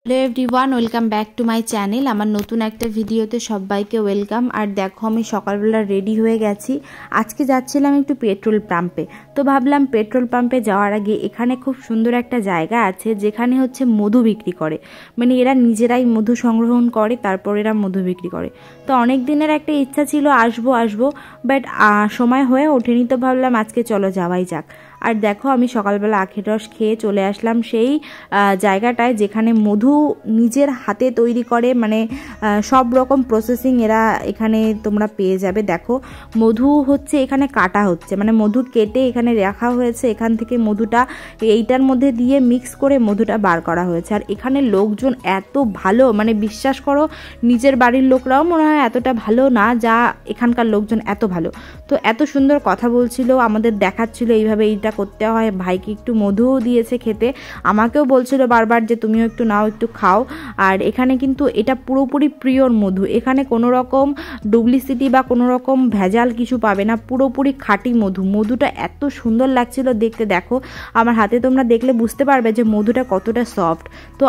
Hello everyone, welcome back to my channel. আমার নতুন একটা ভিডিওতে সবাইকে ওয়েলকাম। আর দেখো, আমি সকালবেলা রেডি হয়ে গেছি। আজকে যাচ্ছিলাম একটু পেট্রোল পাম্পে। তো ভাবলাম পেট্রোল পাম্পে যাওয়ার আগে এখানে খুব সুন্দর একটা জায়গা আছে যেখানে হচ্ছে মধু বিক্রি করে। মানে এরা নিজেরাই মধু সংগ্রহণ করে, তারপর এরা মধু বিক্রি করে। তো অনেক দিনের একটা ইচ্ছা ছিল আসবো, বাট সময় হয়ে ওঠেনি। তো ভাবলাম আজকে চলো যাওয়াই যাক। আর দেখো, আমি সকালবেলা আখের রস খেয়ে চলে আসলাম সেই জায়গাটায় যেখানে মধু নিজের হাতে তৈরি করে। মানে সব রকম প্রসেসিং এরা এখানে তোমরা পেয়ে যাবে। দেখো, মধু হচ্ছে এখানে কাটা হচ্ছে, মানে মধু কেটে এখানে রাখা হয়েছে। এখান থেকে মধুটা এইটার মধ্যে দিয়ে মিক্স করে মধুটা বার করা হয়েছে। আর এখানে লোকজন এত ভালো, মানে বিশ্বাস করো নিজের বাড়ির লোকরাও মনে হয় এতটা ভালো না, যা এখানকার লোকজন এত ভালো। তো এত সুন্দর কথা বলছিল, আমাদের দেখাচ্ছিল এইভাবে এইটা করতে হয়। ভাইকে একটু মধুও দিয়েছে খেতে, আমাকেও বলছিল বারবার যে তুমিও একটু নাও, একটু খাও। আর এখানে কিন্তু এটা পুরোপুরি পিওর মধু, এখানে কোনো রকম ডুপ্লিসিটি বা কোনো রকম ভেজাল কিছু পাবে না, পুরোপুরি খাঁটি মধু। মধুটা এত সুন্দর লাগছিল দেখতে। দেখো আমার হাতে, তোমরা দেখলে বুঝতে পারবে যে মধুটা কতটা সফট। তো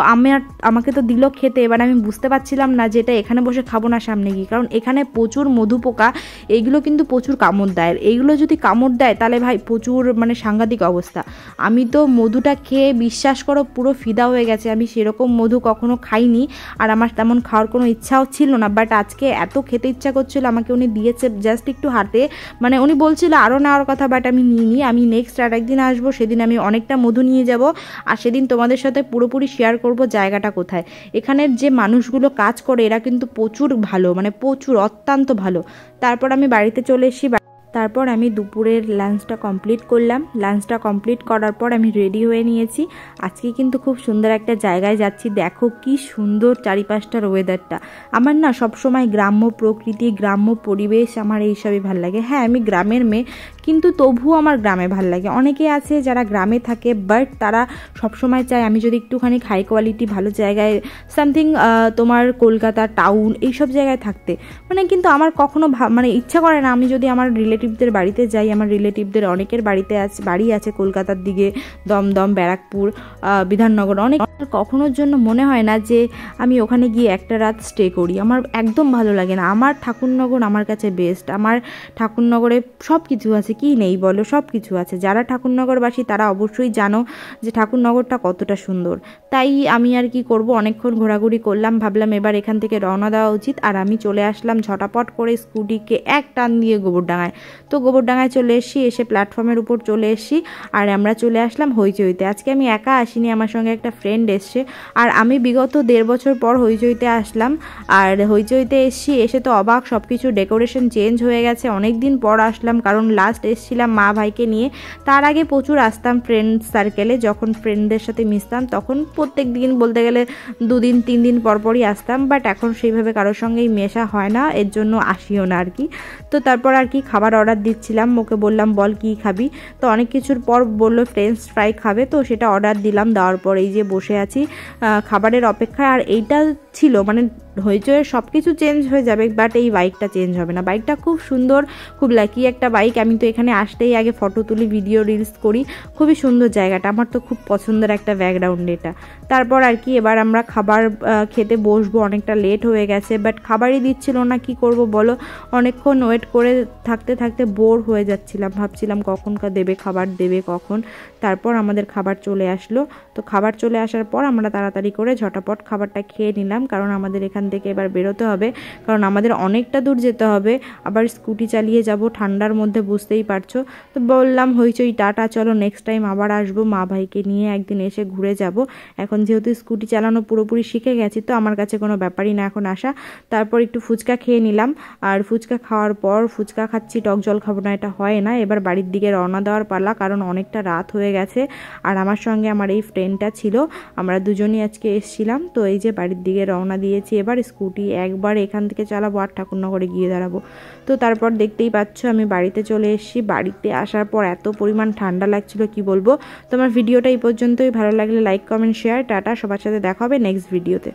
আমাকে তো দিল খেতে, এবার আমি বুঝতে পারছিলাম না যে এটা এখানে বসে খাবো না সামনে গিয়ে, কারণ এখানে প্রচুর মধু পোকা, এইগুলো কিন্তু প্রচুর কামড় দেয়। এইগুলো যদি কামড় দেয় তাহলে ভাই প্রচুর মানে সাংঘাতিক অবস্থা। আমি তো মধুটা খেয়ে বিশ্বাস করো পুরো ফিদা হয়ে গেছে। আমি সেরকম মধু কখনো খাইনি, আর আমার তেমন খাওয়ার কোনো ইচ্ছাও ছিল না, বাট আজকে এত খেতে ইচ্ছা করছিল, আমাকে উনি দিয়েছে জাস্ট একটু হাতে। মানে উনি বলছিল আরও নেওয়ার কথা, বাট আমি নিইনি। আমি নেক্সট আর একদিন আসবো, সেদিন আমি অনেকটা মধু নিয়ে যাব, আর সেদিন তোমাদের সাথে পুরোপুরি শেয়ার করব জায়গাটা কোথায়। এখানের যে মানুষগুলো কাজ করে এরা কিন্তু প্রচুর ভালো, মানে প্রচুর অত্যন্ত ভালো। তারপর আমি বাড়িতে চলে এসেছি। তারপর আমি দুপুরের লাঞ্চটা কমপ্লিট করলাম। লাঞ্চটা কমপ্লিট করার পর আমি রেডি হয়ে নিয়েছি। আজকে কিন্তু খুব সুন্দর একটা জায়গায় যাচ্ছি। দেখো কি সুন্দর চারিপাশটার ওয়েদারটা। আমার না সবসময় গ্রাম্য প্রকৃতি, গ্রাম্য পরিবেশ, আমার এইসবই ভাল লাগে। হ্যাঁ, আমি গ্রামের মেয়ে, কিন্তু তবুও আমার গ্রামে ভাল লাগে। অনেকে আছে যারা গ্রামে থাকে, বাট তারা সবসময় চায় আমি যদি একটুখানি হাই কোয়ালিটি ভালো জায়গায়, সামথিং তোমার কলকাতা টাউন এইসব জায়গায় থাকতে। মানে কিন্তু আমার কখনো মানে ইচ্ছা করে না আমি যদি আমার রিলেটিভদের বাড়িতে যাই। আমার রিলেটিভদের অনেকের বাড়ি আছে কলকাতার দিকে, দমদম, ব্যারাকপুর, বিধাননগর। অনেক কখনোর জন্য মনে হয় না যে আমি ওখানে গিয়ে একটা রাত স্টে করি। আমার একদম ভালো লাগে না। আমার ঠাকুরনগর আমার কাছে বেস্ট। আমার ঠাকুরনগরে সব কিছু আছে, কি নেই বলো, সব কিছু আছে। যারা ঠাকুরনগরবাসী তারা অবশ্যই জানো যে ঠাকুরনগরটা কতটা সুন্দর। তাই আমি আর কি করব, অনেকক্ষণ ঘোরাঘুরি করলাম, ভাবলাম এবার এখান থেকে রওনা দেওয়া উচিত। আর আমি চলে আসলাম ঝটাপট করে স্কুটিকে এক টান দিয়ে গোবরডাঙ্গায়। তো গোবরডাঙ্গায় চলে এসেছি, এসে প্ল্যাটফর্মের উপর চলে এসেছি। আর আমরা চলে আসলাম হইচইতে। আজকে আমি একা আসিনি, আমার সঙ্গে একটা ফ্রেন্ড এসছে। আর আমি বিগত 1.5 বছর পর হইচইতে আসলাম। আর হইচইতে এসে তো অবাক, সব কিছু ডেকোরেশন চেঞ্জ হয়ে গেছে। অনেক দিন পর আসলাম, কারণ লাস্ট এসেছিলাম মা ভাইকে নিয়ে। তার আগে প্রচুর আসতাম ফ্রেন্ড সার্কেলে, যখন ফ্রেন্ডদের সাথে মিশতাম তখন প্রত্যেক দিন বলতে গেলে 2 দিন 3 দিন পরপরই আসতাম। বাট এখন সেইভাবে কারোর সঙ্গেই মেশা হয় না, এর জন্য আসিও না আর কি। তো তারপর আর কি খাবার অর্ডার দিচ্ছিলাম, ওকে বললাম বল কি খাবি। তো অনেক কিছুর পর বললো ফ্রেঞ্চ ফ্রাই খাবে, তো সেটা অর্ডার দিলাম। দেওয়ার পর এই যে বসে আছি খাবারের অপেক্ষায়। আর এইটা ছিল মানে হইচইয়ের সব কিছু চেঞ্জ হয়ে যাবে, বাট এই বাইকটা চেঞ্জ হবে না। বাইকটা খুব সুন্দর, খুব লাকি একটা বাইক। আমি তো এখানে আসতেই আগে ফটো তুলি, ভিডিও রিলস করি। খুবই সুন্দর জায়গাটা, আমার তো খুব পছন্দের একটা ব্যাকগ্রাউন্ড এটা। তারপর আর কি এবার আমরা খাবার খেতে বসবো, অনেকটা লেট হয়ে গেছে, বাট খাবারই দিচ্ছিল না। কি করব বলো, অনেকক্ষণ ওয়েট করে থাকতে থাকতে বোর হয়ে যাচ্ছিলাম, ভাবছিলাম কখনকার দেবে খাবার, দেবে কখন। তারপর আমাদের খাবার চলে আসলো। তো খাবার চলে আসার পর আমরা তাড়াতাড়ি করে ঝটাপট খাবারটা খেয়ে নিলাম, কারণ আমাদের এখান থেকে এবার বেরোতে হবে, কারণ আমাদের অনেকটা দূর যেতে হবে। আবার স্কুটি চালিয়ে যাব ঠান্ডার মধ্যে, বুঝতেই পারছো। তো বললাম হইচই টাটা, চলো নেক্সট টাইম আবার আসবো, মা ভাইকে নিয়ে একদিন এসে ঘুরে যাব। এখন যেহেতু স্কুটি চালানো পুরোপুরি শিখে গেছি, তো আমার কাছে কোনো ব্যাপারই না এখন আসা। তারপর একটু ফুচকা খেয়ে নিলাম। আর ফুচকা খাওয়ার পর, ফুচকা খাচ্ছি টক জল খাবো না, এটা হয় না। এবার বাড়ির দিকে রওনা দেওয়ার পালা, কারণ অনেকটা রাত হয়ে গেছে। আর আমার সঙ্গে আমার এই ফ্রেন্ডটা ছিল, আমরা দুজনই আজকে এসেছিলাম। তো এই যে বাড়ির দিকে রওনা দিয়েছি। এবার স্কুটি একবার এখান থেকে চালাবো আর ঠাকুরনগরে গিয়ে দাঁড়াবো। তো তারপর দেখতেই পাচ্ছ আমি বাড়িতে চলে এসেছি। বাড়িতে আসার পর এত পরিমাণ ঠান্ডা লাগছিল কি বলবো। তোমার ভিডিওটা এই পর্যন্তই। ভালো লাগলে লাইক, কমেন্ট, শেয়ার। টাটা, সবার সাথে দেখা হবে নেক্সট ভিডিওতে।